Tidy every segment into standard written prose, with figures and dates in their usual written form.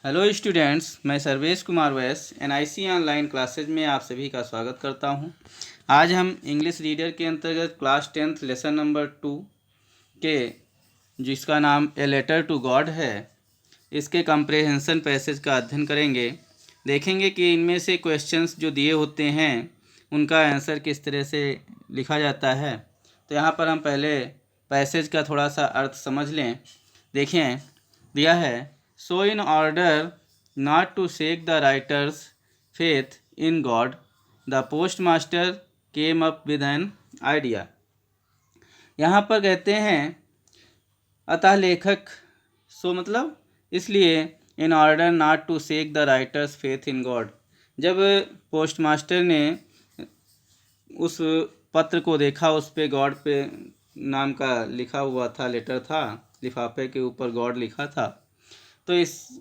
Hello students, मैं सर्वेश कुमार वैस NIC online classes में आप सभी का स्वागत करता हूं। आज हम इंग्लिश रीडर के अंतर्गत क्लास 10th लेसन नंबर 2 के जिसका नाम ए लेटर टू गॉड है, इसके कंप्रेहेंशन पैसेज का अध्ययन करेंगे। देखेंगे कि इनमें से क्वेश्चंस जो दिए होते हैं उनका आंसर किस तरह से लिखा जाता है। तो यहाँ पर हम पहले पैसेज का थोड़ा सा अर्थ समझ लें। देखें, दिया है, So in order not to shake the writer's faith in God, the postmaster came up with an idea. यहाँ पर कहते हैं अतः लेखक मतलब इसलिए in order not to shake the writer's faith in God, जब पोस्टमास्टर ने उस पत्र को देखा, उस पे गॉड पे नाम का लिखा हुआ था, लेटर था, लिफाफे के ऊपर गॉड लिखा था, तो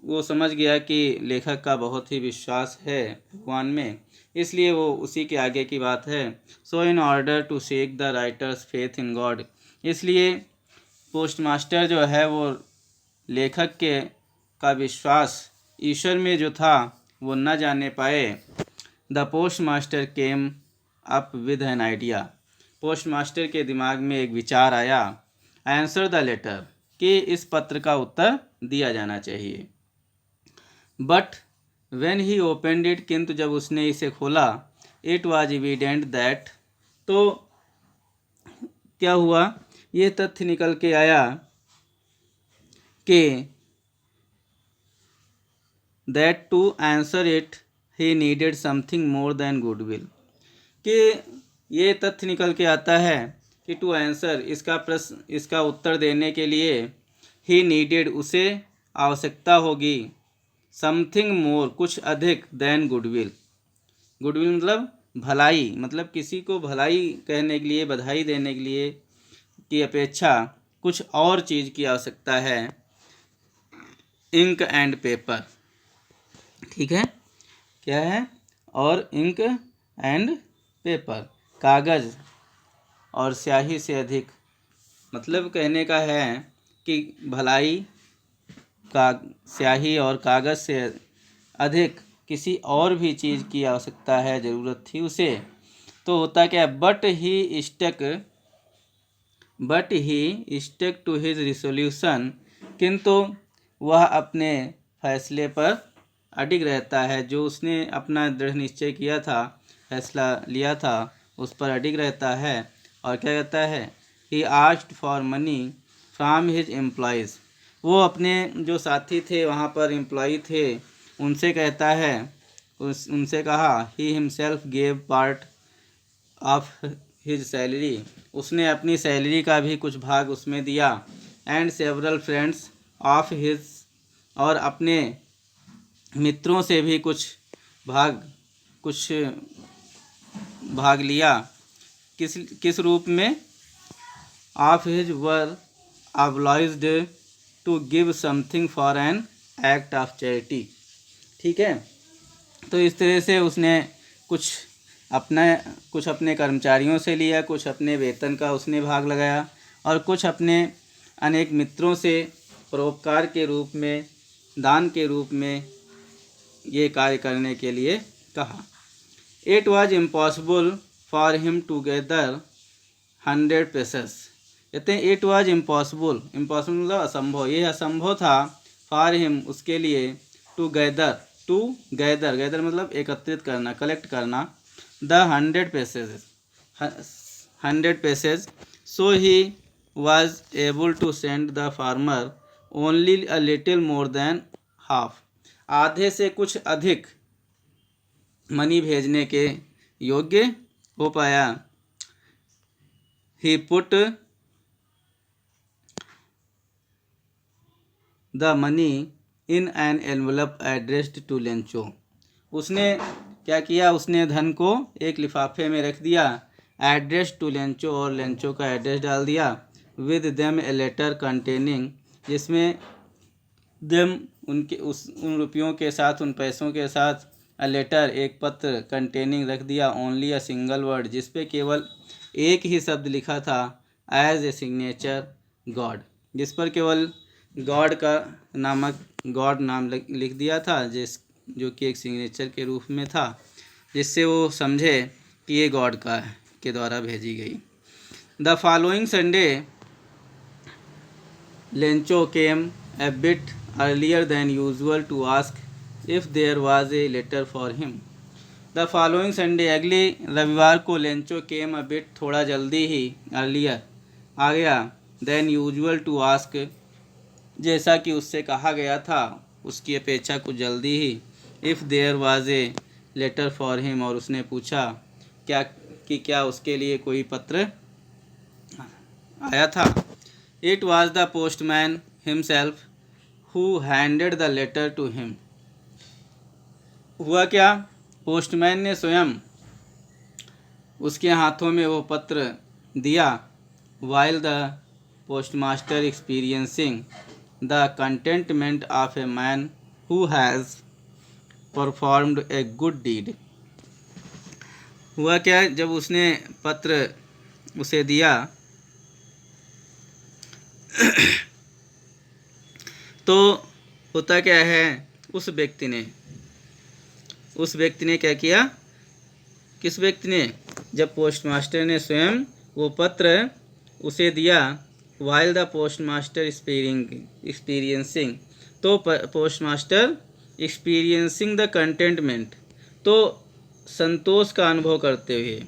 वो समझ गया कि लेखक का बहुत ही विश्वास है भगवान में, इसलिए वो उसी के आगे की बात है। So in order to shake the writer's faith in God, इसलिए पोस्टमास्टर जो है वो लेखक का विश्वास ईश्वर में जो था वो न जाने पाए। The postmaster came up with an idea, postmaster के दिमाग में एक विचार आया। आंसर द लेटर, कि इस पत्र का उत्तर दिया जाना चाहिए। But when he opened it, किंतु जब उसने इसे खोला, इट वॉज एविडेंट दैट, तो क्या हुआ, ये तथ्य निकल के आया कि that to answer it he needed something more than goodwill, कि ये तथ्य निकल के आता है कि टू आंसर, इसका उत्तर देने के लिए, ही नीडेड, उसे आवश्यकता होगी, समथिंग मोर, कुछ अधिक, देन गुडविल, गुडविल मतलब भलाई, मतलब किसी को भलाई कहने के लिए, बधाई देने के लिए की अपेक्षा कुछ और चीज़ की आवश्यकता है। इंक एंड पेपर, ठीक है, क्या है, और इंक एंड पेपर, कागज़ और स्याही से अधिक, मतलब कहने का है कि भलाई का स्याही और कागज़ से अधिक किसी और भी चीज़ की आवश्यकता है, ज़रूरत थी उसे। तो होता क्या, but he stuck to his resolution, किंतु वह अपने फैसले पर अडिग रहता है, जो उसने अपना दृढ़ निश्चय किया था, फैसला लिया था, उस पर अडिग रहता है। और क्या कहता है, ही asked for money from his employees, वो अपने जो साथी थे वहाँ पर, एम्प्लॉय थे, उनसे कहता है, उनसे कहा, ही himself gave part of his salary, उसने अपनी सैलरी का भी कुछ भाग उसमें दिया। And several friends of his, और अपने मित्रों से भी कुछ भाग लिया। किस रूप में, of his were obliged to give something for an act of charity, ठीक है। तो इस तरह से उसने कुछ अपने कर्मचारियों से लिया, कुछ अपने वेतन का उसने भाग लगाया, और कुछ अपने अनेक मित्रों से परोपकार के रूप में, दान के रूप में ये कार्य करने के लिए कहा। It was impossible for him to gather 100 pesos, कहते हैं इट वॉज इम्पॉसिबल मतलब असंभव, ये असंभव था, फॉर हिम, उसके लिए, टू गैदर मतलब एकत्रित करना, कलेक्ट करना, the 100 pesos, so he was able to send the farmer only a little more than half, आधे से कुछ अधिक मनी भेजने के योग्य हो पाया। He put the money in an envelope addressed to Lencho, उसने क्या किया, उसने धन को एक लिफाफे में रख दिया, एड्रेस टू लेंचो, और लेंचो का एड्रेस डाल दिया। With them a letter containing, जिसमें देम उन रुपयों के साथ, उन पैसों के साथ, अ लेटर, एक पत्र, कंटेनिंग रख दिया, ओनली अ सिंगल वर्ड, जिस पे केवल एक ही शब्द लिखा था, एज ए सिग्नेचर गॉड, जिस पर केवल गॉड का नामक गॉड नाम लिख दिया था, जो कि एक सिग्नेचर के रूप में था, जिससे वो समझे कि ये गॉड का के द्वारा भेजी गई। The following Sunday Lencho came a bit earlier than usual to ask if there was a letter for him. The following Sunday, अगले रविवार को लेंचो केम a bit थोड़ा जल्दी ही earlier आ गया than usual to ask, जैसा कि उससे कहा गया था, उसकी अपेक्षा कुछ जल्दी ही, if there was a letter for him, और उसने पूछा क्या उसके लिए कोई पत्र आया था। It was the postman himself who handed the letter to him. हुआ क्या, पोस्टमैन ने स्वयं उसके हाथों में वो पत्र दिया। While the postmaster experiencing the contentment of a man who has performed a good deed. हुआ क्या, जब उसने पत्र उसे दिया तो होता क्या है, उस व्यक्ति ने क्या किया, किस व्यक्ति ने, जब पोस्टमास्टर ने स्वयं वो पत्र उसे दिया, वाइल द पोस्टमास्टर एक्सपीरियंसिंग, तो पोस्टमास्टर एक्सपीरियंसिंग द कंटेंटमेंट, तो संतोष का अनुभव करते हुए,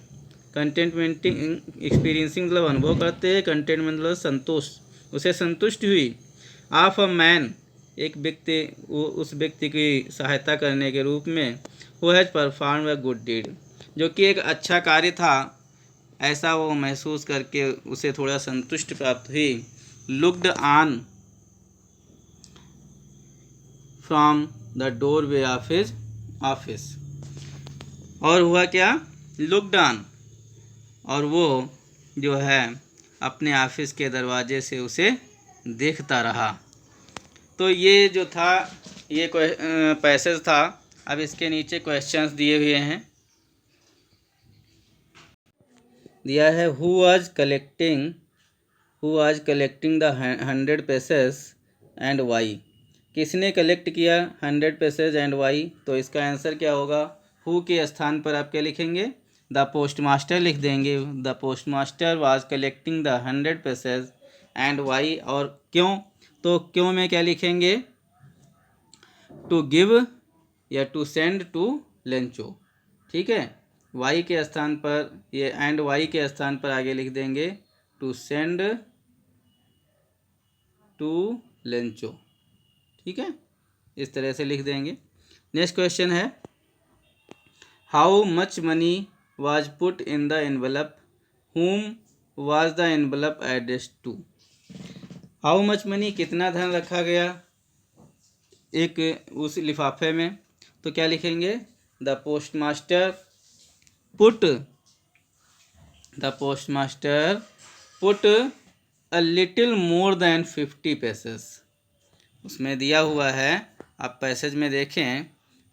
कंटेंटमेंट एक्सपीरियंसिंग मतलब अनुभव करते हुए, कंटेंटमेंट मतलब संतोष, उसे संतुष्ट हुई, ऑफ अ मैन, एक व्यक्ति, उस व्यक्ति की सहायता करने के रूप में, वो has perform a good deed, जो कि एक अच्छा कार्य था, ऐसा वो महसूस करके उसे थोड़ा संतुष्टि प्राप्त हुई। Looked on from the door way of his office, और हुआ क्या, लुक्ड ऑन, और वो जो है अपने ऑफिस के दरवाजे से उसे देखता रहा। तो ये जो था, ये पैसेज था। अब इसके नीचे क्वेश्चंस दिए हुए हैं, दिया है who was collecting the 100 pesos and why, किसने कलेक्ट किया 100 पैसेज एंड वाई, तो इसका आंसर क्या होगा, हु के स्थान पर आप क्या लिखेंगे, द पोस्टमास्टर लिख देंगे। The postmaster was collecting the 100 pesos and why, और क्यों, तो क्यों में क्या लिखेंगे, टू गिव या टू सेंड टू लेंचो, ठीक है। वाई के स्थान पर ये एंड वाई के स्थान पर आगे लिख देंगे टू सेंड टू लेंचो, ठीक है, इस तरह से लिख देंगे। नेक्स्ट क्वेश्चन है, how much money was put in the envelope, whom was the envelope addressed to. How much money, कितना धन रखा गया एक उस लिफाफे में, तो क्या लिखेंगे, the postmaster put a little more then 50 पैसेस, उसमें दिया हुआ है, आप पैसेज में देखें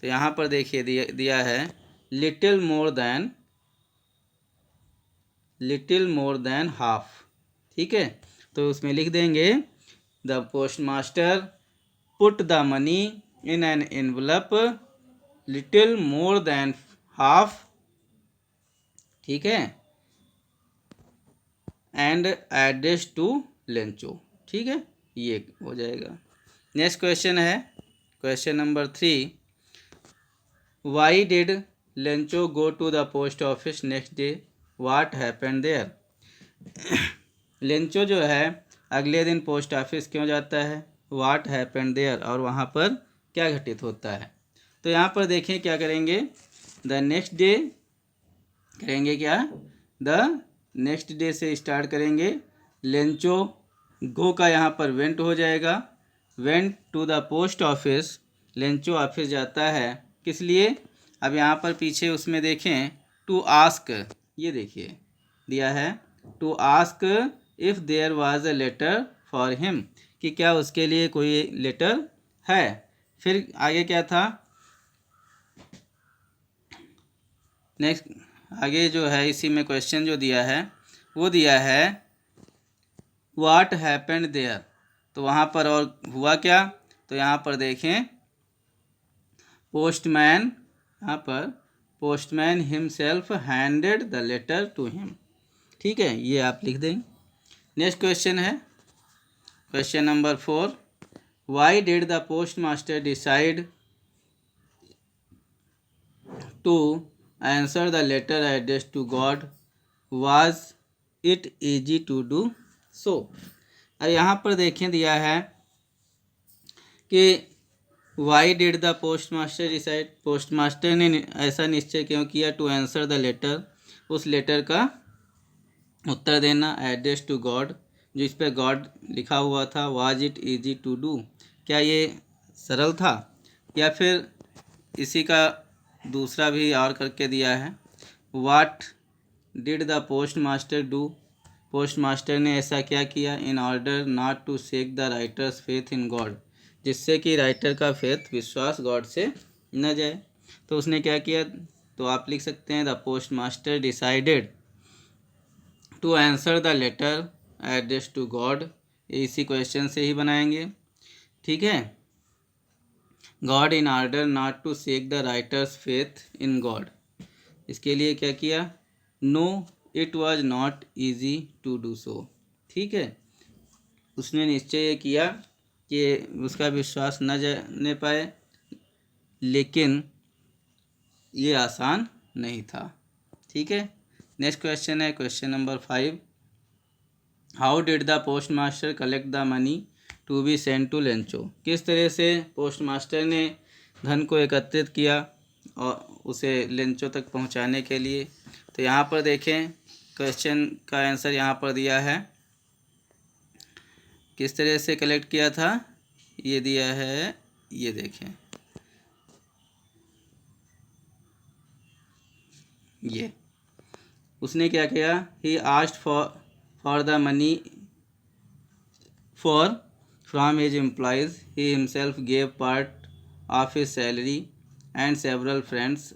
तो यहाँ पर देखिए दिया है लिटिल मोर देन हाफ, ठीक है, तो उसमें लिख देंगे the postmaster put the money in an envelope little more than half, ठीक है, एंड एड्रेस टू लेंचो, ठीक है, ये हो जाएगा। नेक्स्ट क्वेश्चन है, question number 3, why did Lencho go to the post office next day, what happened there. Lencho जो है अगले दिन पोस्ट ऑफिस क्यों जाता है, व्हाट हैपेंड देयर, और वहाँ पर क्या घटित होता है। तो यहाँ पर देखें क्या करेंगे, द नेक्स्ट डे करेंगे, क्या द नेक्स्ट डे से स्टार्ट करेंगे, लेंचो गो का यहाँ पर वेंट हो जाएगा, went to the post office, Lencho office जाता है, किस लिए, अब यहाँ पर पीछे उसमें देखें टू आस्क, ये देखिए दिया है to ask if there was a letter for him, कि क्या उसके लिए कोई लेटर है। फिर आगे क्या था, नेक्स्ट आगे जो है इसी में क्वेश्चन जो दिया है वो दिया है व्हाट हैपेंड देयर, तो वहाँ पर और हुआ क्या, तो यहाँ पर देखें पोस्टमैन, यहाँ पर postman himself handed the letter to him. ठीक है, ये आप लिख दें। नेक्स्ट क्वेश्चन है question number 4, why did the post master decide to answer the letter address to God, was it easy to do so. अब यहाँ पर देखें दिया है कि why did the post master decide, post master ने ऐसा निश्चय क्यों किया टू आंसर द लेटर, उस लेटर का उत्तर देना, एड्रेस टू गॉड, जो इस पर गॉड लिखा हुआ था, was it easy to do, क्या ये सरल था, या फिर इसी का दूसरा भी और करके दिया है, what did the post master do, post master ने ऐसा क्या किया, in order not to shake the writer's faith in God, जिससे कि राइटर का फेथ, विश्वास गॉड से न जाए। तो उसने क्या किया, तो आप लिख सकते हैं the post master decided to answer the letter address to God, इसी क्वेश्चन से ही बनाएंगे। ठीक है, God in order not to shake the writer's faith in God, इसके लिए क्या किया, no it was not easy to do so. ठीक है, उसने निश्चय किया कि उसका विश्वास न जाने पाए, लेकिन ये आसान नहीं था। ठीक है, नेक्स्ट क्वेश्चन है question number 5, how did the post master collect the money to be send to Lencho, किस तरह से पोस्ट मास्टर ने धन को एकत्रित किया और उसे लेंचो तक पहुंचाने के लिए। तो यहाँ पर देखें क्वेश्चन का आंसर यहाँ पर दिया है, किस तरह से कलेक्ट किया था, ये दिया है, ये देखें, ये उसने क्या किया, he asked for the money for from his employees, he himself gave part of his salary and several friends.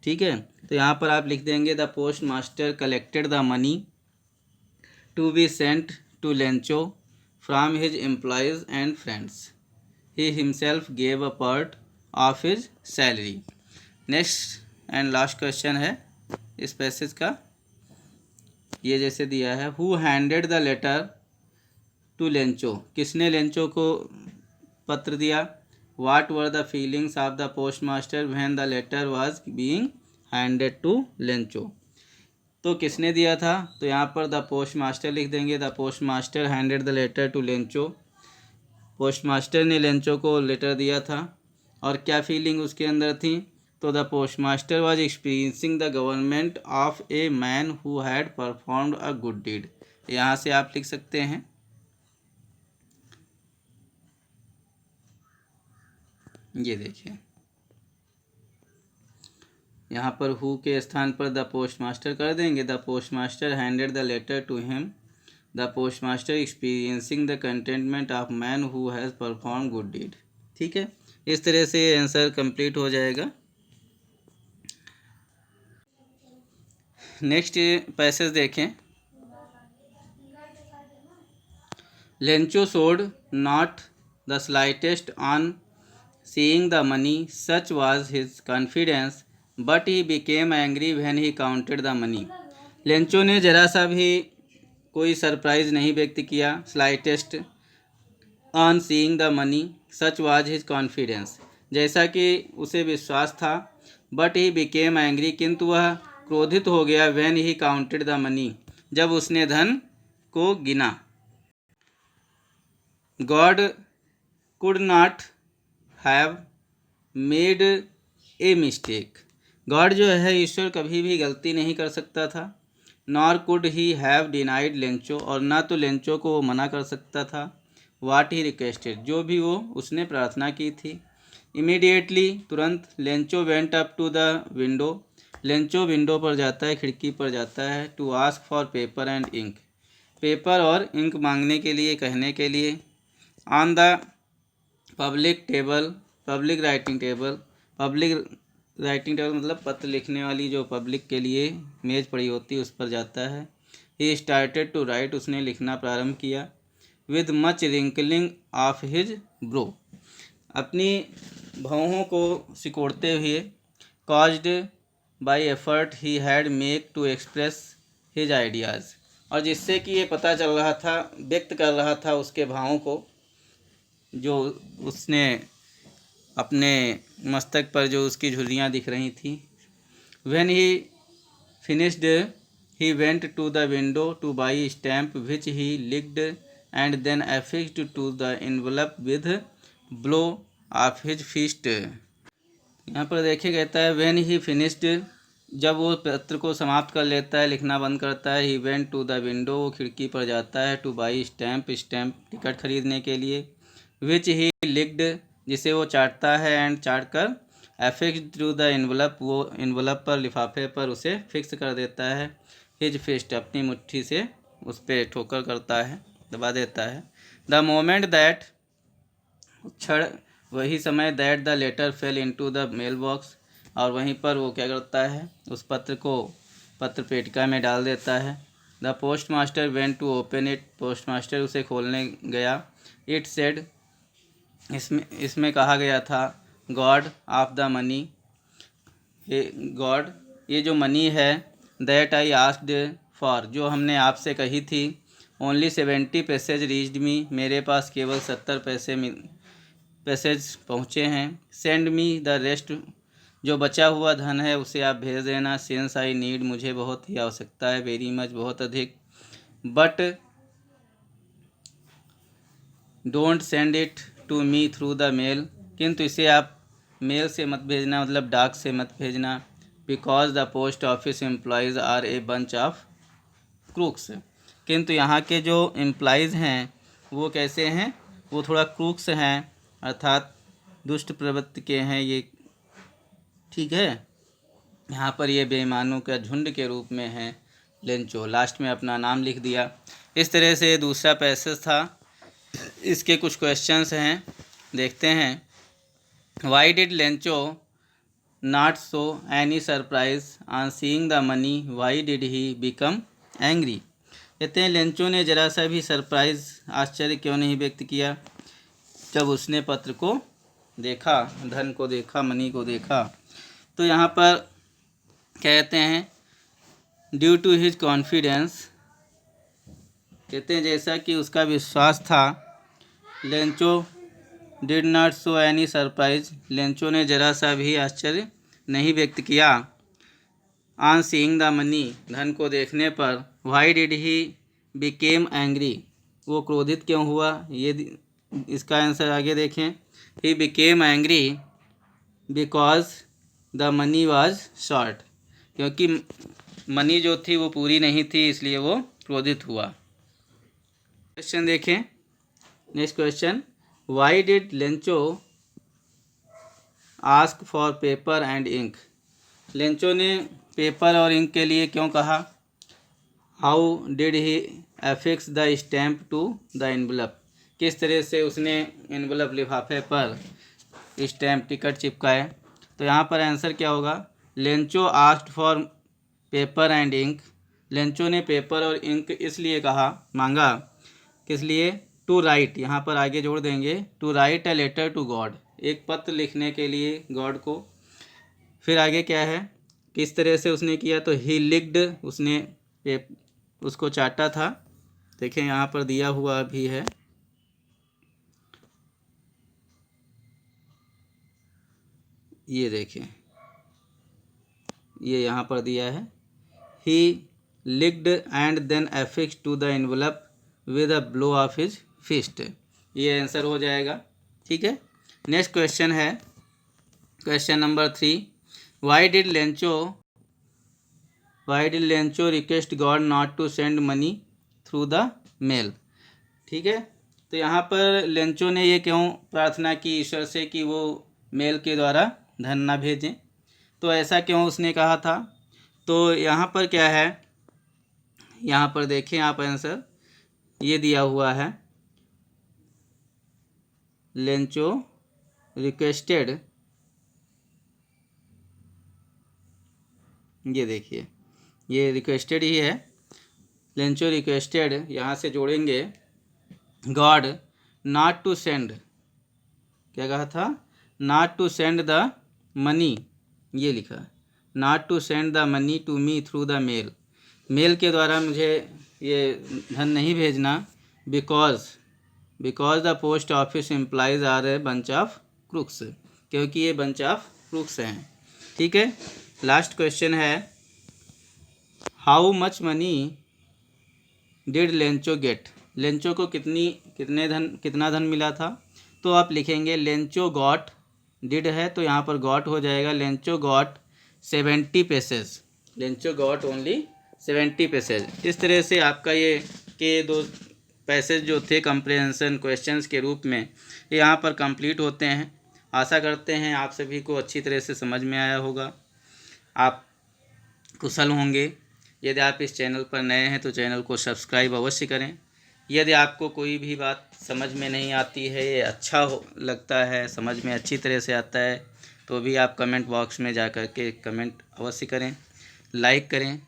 ठीक है, तो यहाँ पर आप लिख देंगे the post master collected the money to be sent to Lencho from his employees and friends, he himself gave a part of his salary. Next and last question है इस पैसेज का, ये जैसे दिया है, who handed the letter to Lencho, किसने Lencho को पत्र दिया, what were the feelings of the post master when the letter was being handed to Lencho, तो किसने दिया था, तो यहाँ पर द पोस्ट मास्टर लिख देंगे, the post master handed the letter to Lencho, post master ने लेंचो को लेटर दिया था, और क्या फीलिंग उसके अंदर थी, तो the post master was experiencing the government of a man who had performed a good deed, यहाँ से आप लिख सकते हैं, ये देखिए यहाँ पर हु के स्थान पर द पोस्ट मास्टर कर देंगे, the post master handed the letter to him, the post master experiencing the contentment of man who has perform good deed. ठीक है, इस तरह से आंसर कंप्लीट हो जाएगा। नेक्स्ट पैसेज देखें, Lencho showed not the slightest on seeing the money, such was his confidence, but he became angry when he counted the money। Lencho ने जरा सा भी कोई सरप्राइज नहीं व्यक्त किया, slightest on seeing the money, such was his confidence, जैसा कि उसे विश्वास था, बट ही बिकेम एंग्री, किंतु वह क्रोधित हो गया, when he counted the money, जब उसने धन को गिना। God could not have made a mistake, God जो है ईश्वर कभी भी गलती नहीं कर सकता था, nor could he have denied Lencho, और ना तो लेंचो को वो मना कर सकता था, वाट ही रिक्वेस्टेड, जो भी वो उसने प्रार्थना की थी। इमीडिएटली तुरंत, Lencho went up to the window, Lencho window पर जाता है, खिड़की पर जाता है, to ask for paper and ink, paper और इंक मांगने के लिए, कहने के लिए, on the public table, public writing table, public writing table मतलब पत्र लिखने वाली जो पब्लिक के लिए मेज़ पड़ी होती है उस पर जाता है। ही स्टार्टेड टू राइट, उसने लिखना प्रारंभ किया। With much wrinkling of his brow. अपनी भौहों को सिकोड़ते हुए, caused by effort he had make to express his ideas, और जिससे कि ये पता चल रहा था, व्यक्त कर रहा था उसके भावों को, जो उसने अपने मस्तक पर जो उसकी झुर्रियाँ दिख रही थी। When he finished he went to the window to buy stamp which he licked and then affixed to the envelope with blow of his fist. यहाँ पर देखिए कहता है व्हेन ही फिनिश्ड, जब वो पत्र को समाप्त कर लेता है, लिखना बंद करता है। He went to the window, वो खिड़की पर जाता है। To buy stamp, stamp ticket खरीदने के लिए। विच ही लिक्ड, जिसे वो चाटता है, एंड चाट कर एफिक्स टू द एनवलप, वो एनवलप पर, लिफाफे पर उसे फिक्स कर देता है। हिज फिस्ट, अपनी मुट्ठी से उस पर ठोकर करता है, दबा देता है। द मोमेंट दैट, क्षण, वही समय, that the letter fell into the mail box, और वहीं पर वो क्या करता है, उस पत्र को पत्र पेटिका में डाल देता है। The post master went to open it, post master उसे खोलने गया। इट सेड, इसमें कहा गया था, गॉड ऑफ द मनी, हे गॉड, ये जो मनी है, दैट आई आस्क्ड फॉर, जो हमने आपसे कही थी, ओनली 70 पैसेज रीच्ड मी, मेरे पास केवल 70 पैसेज पहुँचे हैं। सेंड मी द रेस्ट, जो बचा हुआ धन है उसे आप भेज देना। सिंस आई नीड, मुझे बहुत ही आवश्यकता है। वेरी मच, बहुत अधिक। But don't send it to me through the mail, किंतु इसे आप मेल से मत भेजना, मतलब डाक से मत भेजना। Because the post office employees are a bunch of crooks, किंतु यहाँ के जो एम्प्लॉयज़ हैं वो कैसे हैं, वो थोड़ा क्रूक्स हैं, अर्थात दुष्ट प्रवृत्ति के हैं ये, ठीक है। यहाँ पर ये बेईमानों का झुंड के रूप में है लेंचो, लास्ट में अपना नाम लिख दिया। इस तरह से दूसरा पैसेज था। इसके कुछ क्वेश्चंस हैं, देखते हैं। Y did Lencho not show any surprise on seeing the money, why did he become angry. कहते हैं लेंचो ने जरा सा भी सरप्राइज, आश्चर्य क्यों नहीं व्यक्त किया जब उसने पत्र को देखा, धन को देखा, मनी को देखा। तो यहाँ पर कहते हैं ड्यू टू हिज कॉन्फिडेंस, कहते हैं जैसा कि उसका विश्वास था। Lencho did not show any surprise, Lencho ने जरा सा भी आश्चर्य नहीं व्यक्त किया। ऑन सीइंग द मनी, धन को देखने पर। Why did he became angry, वो क्रोधित क्यों हुआ, ये इसका आंसर आगे देखें। He became angry because the money was short, क्योंकि मनी जो थी वो पूरी नहीं थी, इसलिए वो क्रोधित हुआ। क्वेश्चन देखें, next question, why did Lencho ask for paper and ink, Lencho ने पेपर और इंक के लिए क्यों कहा। How did he affix the stamp to the envelope, किस तरह से उसने एनवलप, लिफाफे पर स्टैम्प, टिकट चिपकाए। तो यहाँ पर आंसर क्या होगा, Lencho asked for paper and ink, Lencho ने पेपर और इंक इसलिए कहा, मांगा, किस लिए, टू राइट, यहाँ पर आगे जोड़ देंगे, to write a letter to God, एक पत्र लिखने के लिए गॉड को। फिर आगे क्या है, किस तरह से उसने किया, तो ही लिक्ड, उसने उसको चाटा था। देखें यहाँ पर दिया हुआ भी है, ये देखें, ये यहाँ पर दिया है। He licked and then affix to the envelope with a blow of his fist, ये आंसर हो जाएगा, ठीक है। नेक्स्ट क्वेश्चन है question number 3, why did Lencho request God not to send money through the mail, ठीक है। तो यहाँ पर लेंचो ने ये क्यों प्रार्थना की ईश्वर से कि वो मेल के द्वारा धन ना भेजें, तो ऐसा क्यों उसने कहा था। तो यहाँ पर क्या है, यहाँ पर देखें आप आंसर, ये दिया हुआ है, लेंचो रिक्वेस्टेड, ये देखिए, ये रिक्वेस्टेड ही है, लेंचो रिक्वेस्टेड, यहाँ से जोड़ेंगे, गॉड नॉट टू सेंड, क्या कहा था, not to send the money, ये लिखा है, not to send the money to me through the mail, mail के द्वारा मुझे ये धन नहीं भेजना, because the post office employees are a bunch of crooks, क्योंकि ये बंच ऑफ क्रूक्स हैं। ठीक है, लास्ट क्वेश्चन है, how much money did Lencho get, Lencho को कितना धन मिला था, तो आप लिखेंगे लेंचो गॉट, डिड है तो यहाँ पर गॉट हो जाएगा, Lencho got 70 passage, Lencho got only 70 passage. इस तरह से आपका ये के दो पैसेज जो थे कंप्रिहेंशन क्वेश्चंस के रूप में, ये यहाँ पर कंप्लीट होते हैं। आशा करते हैं आप सभी को अच्छी तरह से समझ में आया होगा, आप कुशल होंगे। यदि आप इस चैनल पर नए हैं तो चैनल को सब्सक्राइब अवश्य करें। यदि आपको कोई भी बात समझ में नहीं आती है, ये अच्छा लगता है, समझ में अच्छी तरह से आता है, तो भी आप कमेंट बॉक्स में जा कर के कमेंट अवश्य करें, लाइक करें।